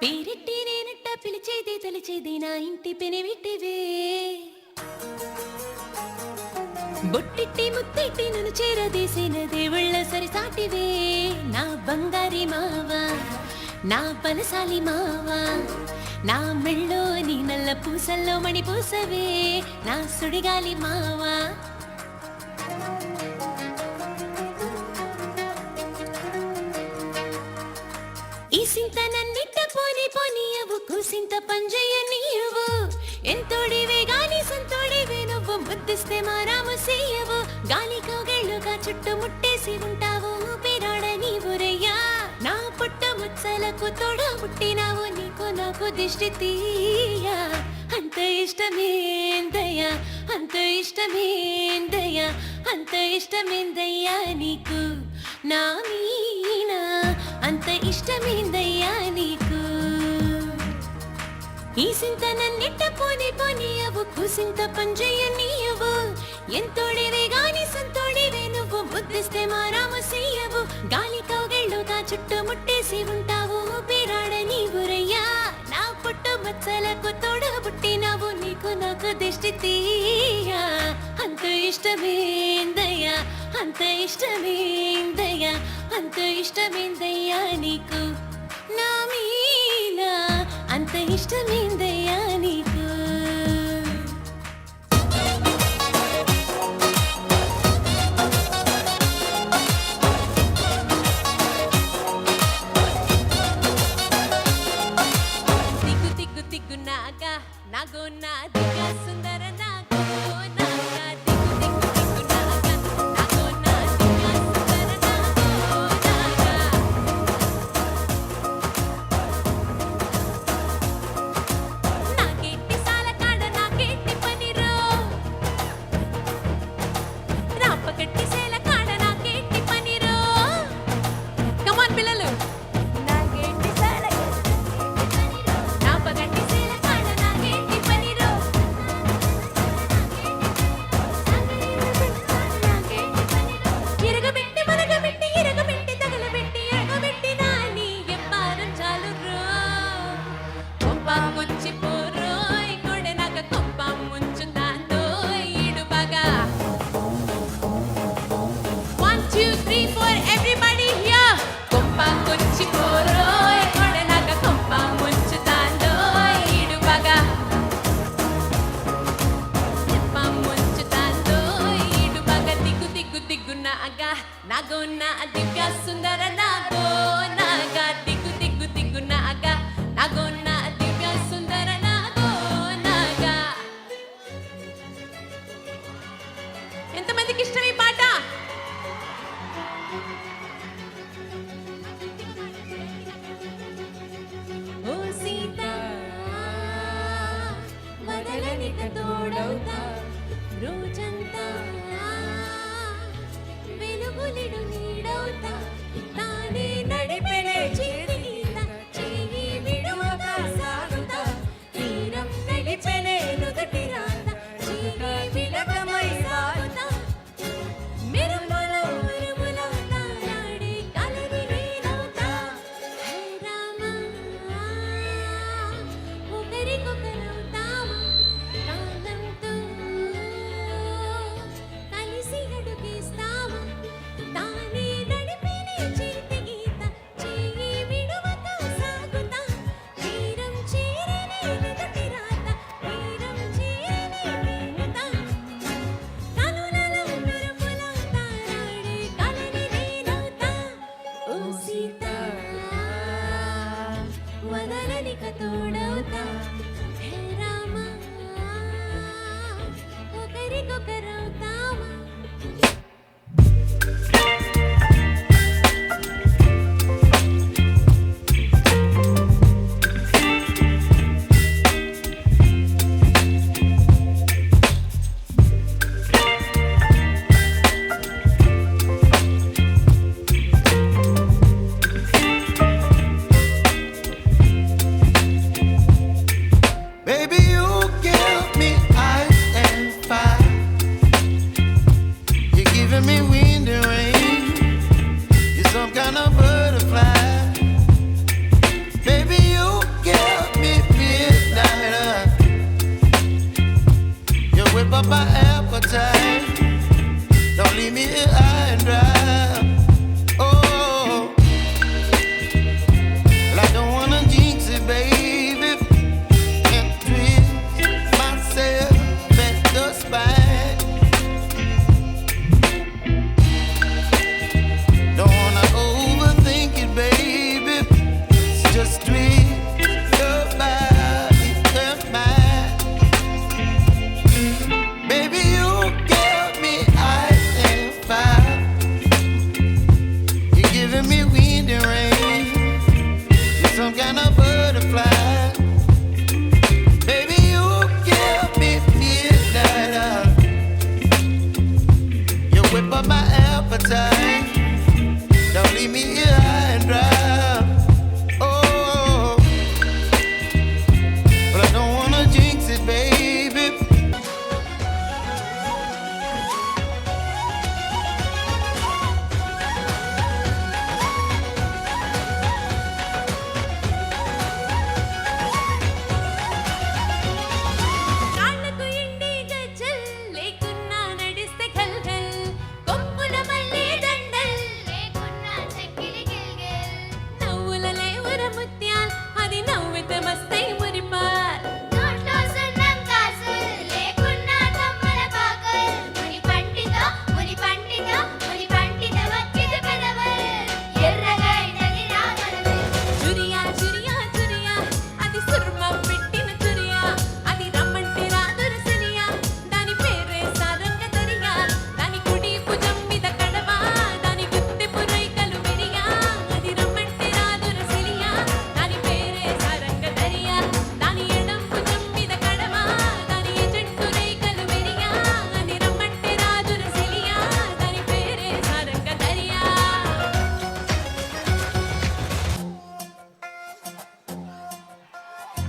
పేరెట్టి నేనట్ట పిలిచేది తలిచేది నా ఇంటి పెనివిటివే బొట్టిట్టి ముత్తెట్టి నన్ను చేరదీసిన దేవుళ్ళ సరిసాటివే నా బంగారి మావా నా పనసాలి మావా నా మెళ్ళోని నల్ల పూసల్లో మణిపూసవే నా సుడిగాలి మావా ఈ సింత నన్నిట్ట పోని పోనీయవు కూసింత పంజయ్య నీయవు ఎంతోడివే గాని సంతోడివే నువ్వు ముద్దిస్తే మారాము సేయవు గాలి కౌగళ్ళుగా చుట్టూ ముట్టేసి ఉంటావు ఊపిరాడ నీవురయ్యా నా పుట్ట ముచ్చలకు తోడ పుట్టినావు నీకు నాకు దిష్టి తీయా అంత ఇష్టమేందయ్యా అంత ఇష్టమేందయ్యా అంత ఇష్టమేందయ్యా నీకు నా మీనా అంత ఇష్టమేందయ్యా నీకు ఈ సింత నన్నిట్ట పోని పోనీయవు కూసింత పంజయ్య నీయవు ఎంతోడివే గాని సంతోడివే నువ్వు ముద్దిస్తే మారాము సేయవు గాలి కౌగళ్ళుగా చుట్టూ ముట్టేసి ఉంటావు ఊపిరాడ నీవురయ్యా నా పుట్టు మచ్చలకు తోడ పుట్టినావు నీకు నాకు దిష్టి తీయా అంత ఇష్టమేందయ్యా అంత ఇష్టమేందయ్యా అంత ఇష్టమేందయ్యా నీకు నా మీనా అంత ఇష్టమేందయ్యా నీకు తిగ్గు తిగ్గు తిగ్గు నాగా నాగో నా దిగ్గ సుందర నాగో నాగా తిగ్గు తిగ్గు తిగ్గు నాగా నాగో నా దిగ్గ సుందర నాగో నాగా నాకేంటి సాలకాడ నాకేంటి పనిరో రాపకట్టి సేల కాడ నాకేంటి పనిరో కమాన్ పిల్లలు నాకేంటి రాపకట్టి సేల కాడ నాకేంటి పనిరో ఇరగబెట్టి మరగబెట్టి ఇరగబెట్టి తగలబెట్టి ఎరగబెట్టి నాని ఎప్పారం చాలు రో కొప్ప ముచ్చి పోరోయ్ కొడనక కొప్ప ముంచుందాందో ఈడు బాగా 1 2 3 4 everybody here కొప్ప ముచ్చి పోరోయ్ కొడనక కొప్ప ముంచుందాందో ఈడు బాగా కొప్ప ముంచుందాందో ఈడు బాగా దిగ్గు దిగ్గు దిగ్గు నాగా నాగో నా దివ్య సుందర నాగో నాగా దిగ్గు దిగ్గు దిగ్గు నాగా నాగో నా దివ్య సుందర నాగో నాగా ఎంతమందికి ఇష్టం ఈ పాట ఓ సీత వదలనిక తోడవుతా రోజంతా వెలుగులిడు నీడవుతా తానే నడిపెనే చేతిగీత చెయ్యి విడువక సాగుతా తీరం నడిపెనే నుదుటి రాత చెయ్యి విడకమై సాగుతా మెరుపులో ఉరుములో తారాడే కలరి నేనవుతా హే రామా ఒకరికొకరవుతామా కాలంతో కలిసి అడుగేస్తామా తానే నడిపినే చేతి గీత చెయ్యి విడువక సాగుతా తీరం చేరనే నుదుటి రాత తీరం చేరనే నేనుతా కనులలో మెరుపులో తారాడే కలరి నేనవుతా ఓ సీత వదలనిక తోడవుతా హే Rama ఒకరికొకరవుతామా Baby, you give me ice and fire.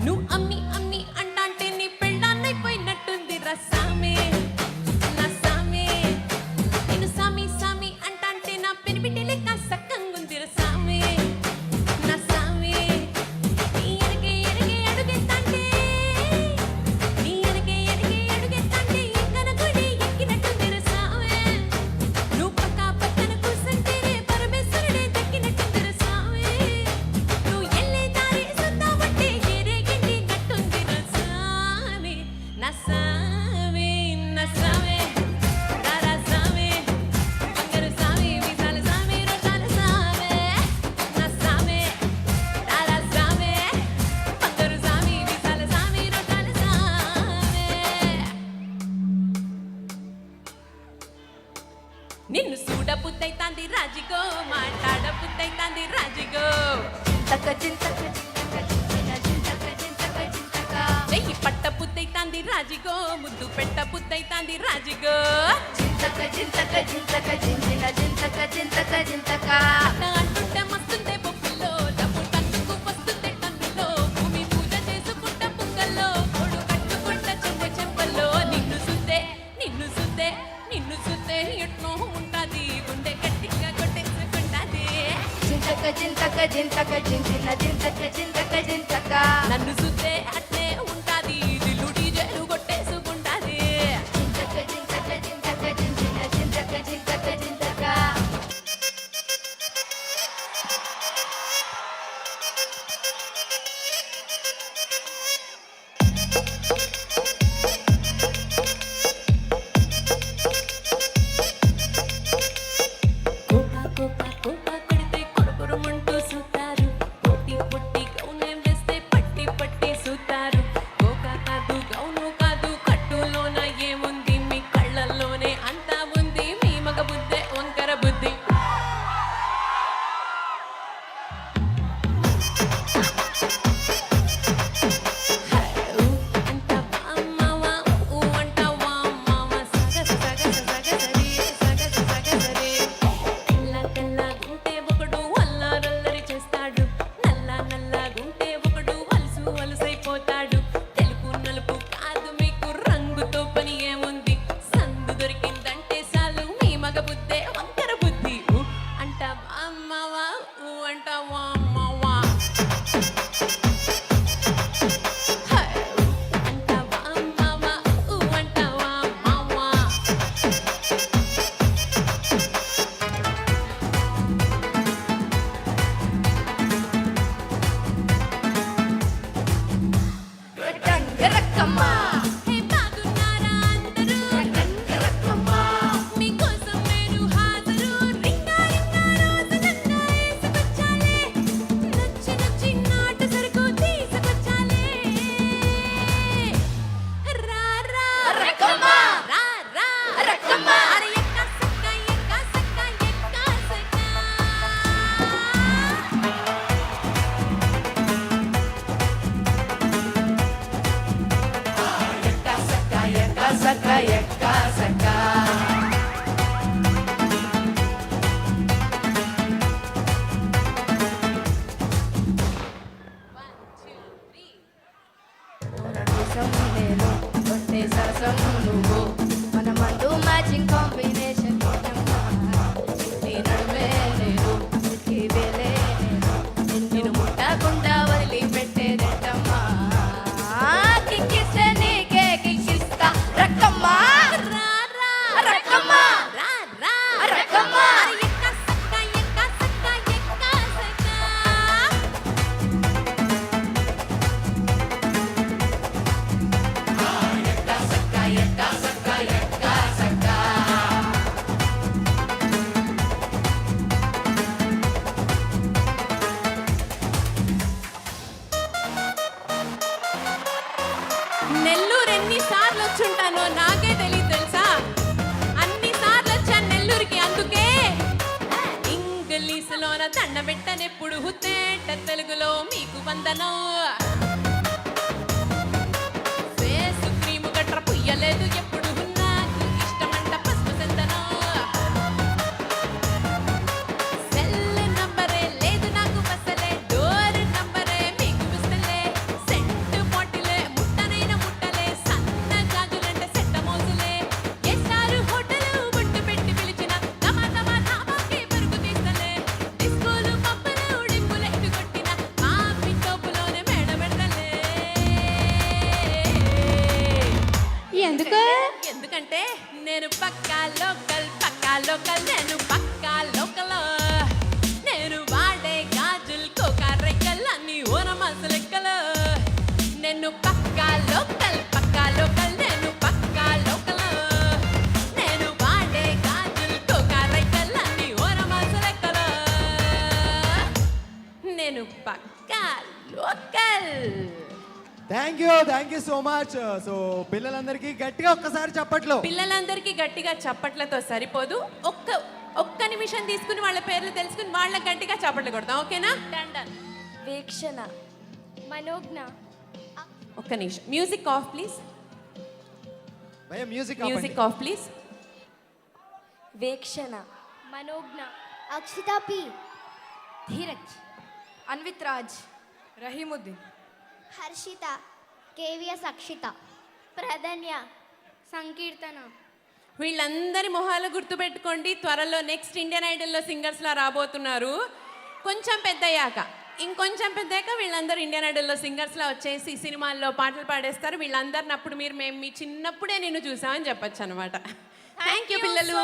నువ్వు అమ్మి అమ్మి అంటాంటే నీ పెళ్ళాన్నైపోయినట్టుంది రసామే నా సామే నేను సామి సామి అంటాంటే నా పెనిపిటి లెక్క సక్కంగుంది రసామే నా సామే నీ ఎనకే ఎనకే అడుగెత్తాంటే నీ ఎనకే ఎనకే అడుగెత్తాంటే ఎక్కన గుడి ఎక్కినట్టుంది రసామే నువ్వు పక్కన కూర్చుంటేనే పరమేశ్వరుడే దక్కినట్టుంది రసామే నువ్వు ఎల్లే దారి చూద్దామంటే ఎరేగింటి నట్టుంది రసామే నా సామే నా సామే రారా సామే బంగారు సామే విశాల సామే రోషాల సామే నా సామే రారా సామే బంగారు సామే విశాల సామే రోషాల సామే నిన్ను చూడ బుద్ధైతాంది రాజిగో మాట్లాడ బుద్ధైతాంది రాజిగో చింతక చింతక చింతక చింతక చింతక చింతక చింతక చెయ్యి పట్ట బుద్ధైతాంది రాజిగో ముద్దు పెట్ట బుద్ధైతాంది రాజిగో చింతక చింతక చింతక చించిన చింతక చింతక చింతక అట్ట అంటుంటే మస్తుందే పప్పుల్లో డబ్బు టన్నుకు వస్తుందే టన్నులో భూమి పూజ చేసుకుంట పుక్కల్లో కొడు కట్టుకుంట చెంపల్లో నిన్ను సుద్దే ఎట్నో ఉంటాది గుండె గట్టిగా కొట్టేసుకుంటాది చింతక చింతక చింతక చించిన చింతక చింతక చింతక నన్ను సుద్దే అట్నే ఉంటాది దిల్లు డీజేలు కొట్టేసుకుంటాది చింతక చింతక చింతక చించిన చింతక చింతక చింతక కోప కడితే కొరకొరమంటూ చూస్తారు పొట్టి పొట్టి గౌనే వేస్తే పట్టి పట్టి చూస్తారు కోక కాదు గౌను కాదు కట్టులోన ఏముంది మీ కళ్ళల్లోనే అంతా ఉంది మీ మగ బుద్ధే వంకర బుద్ధి అంటావా మావా ఊ అంటావా మావా సగస సగస సగసరి సగస సగసరి తెల్ల తెల్లగుంటే ఒకడు అల్లారల్లరి చేస్తాడు నల్ల నల్లగుంటే ఒకడు అలసైపోతాడు తెలుపు నలుపు కాదు మీకు రంగుతో పని ఏముంది సందు దొరికిందంటే చాలు మీ మగ బుద్ధే వంకర బుద్ధి ఊ అంటావా మావా ఊ అంటావా మావా అంటావా మావా ఊ అంటావా మావా రక్కమ్మ హే బాగున్నారా అందరూ రక్కమ్మ మీకోసం నేను హాజరు రింగా రోజులంతా వేసుకొచ్చాలే నచ్చి నాట సరుకు తీసుకొచ్చాలే రా రా రక్కమ్మ రా రా రక్కమ్మ అరే ఎక్క సక్క ఎక్క సక్క ఎక్క సక్క ఎక్క సక్క ఎక్క సక్క దేశం నేను కొంటే సరసం నువ్వు మనమంటూ మ్యాచింగ్ కాంబినేషన్ నీ నడుమే నేను చిక్కి వేలే నేను ముట్టకుండా వదిలిపెట్టేదమ్మా కిక్కిస్తే నీకే కిక్కిస్తా రక్కమ్మా రా రా రక్కమ్మ రా రా రక్కమ్మ అరే ఎక్క సక్క ఎక్క సక్క ఎక్క సక్క నెల్లూరు ఎన్నిసార్లు వచ్చుంటానో నాకే తెలియదు తెలుసా అన్ని సార్లు వచ్చాను నెల్లూరుకి అందుకే ఇంగ్లీషులోన దండ పెట్టనెప్పుడు హుత్తేట తెలుగులో మీకు వందనం ఫేసు క్రీము గట్ర పుయ్యలేదు ఎప్పుడు నాకు ఇష్టమంట పసుపు చందనం సెల్ నంబరే లేదు నాకు బసలే డోర్ నంబరే మీకు విస్తలే సెంటు ఎందుకంటే నేను పక్కా లోకల్ నేను పక్కా లోకల్ నేను వాడే గాజులు కోకారెక్కల్ అన్ని ఓనమాసు లెక్కలు నేను పక్కా లోకల్ నేను పక్కా లోకల్ నేను వాడే గాజులు కోకారెక్కల్ అన్ని ఓనమాసు లెక్కలు నేను పక్కా local. Thank you so much. So పిల్లలందరికీ గట్టిగా ఒక్కసారి చప్పట్లు. పిల్లలందరికీ గట్టిగా చప్పట్లతో సరిపోదు, ఒక్క నిమిషం తీసుకుని వాళ్ళ పేర్లు తెలుసుకుని వాళ్ళ గట్టిగా చప్పట్లు కొడతాం. ఓకేనా? వీక్షణ మనోజ్ఞ ఒక్క నిమిషం. Music off please. భయ మ్యూజిక్ మ్యూజిక్ ఆఫ్ ప్లీజ్. వీక్షణ మనోజ్ఞ అక్షిత పి ధీరజ్ అన్విత్ రాజ్ రహీముద్దీన్ హర్షిత కేవిఎస్ అక్షిత ప్రధన్య సంకీర్తన. వీళ్ళందరి మొహాలు గుర్తుపెట్టుకోండి. త్వరలో నెక్స్ట్ ఇండియన్ ఐడల్లో సింగర్స్లా రాబోతున్నారు. కొంచెం పెద్దయ్యాక, ఇంకొంచెం పెద్దయ్యాక వీళ్ళందరూ ఇండియన్ ఐడల్లో సింగర్స్లా వచ్చేసి సినిమాల్లో పాటలు పాడేస్తారు. వీళ్ళందరిని అప్పుడు మేము మీ చిన్నప్పుడే నిన్ను చూసామని చెప్పొచ్చు అనమాట. థ్యాంక్ యూ పిల్లలు.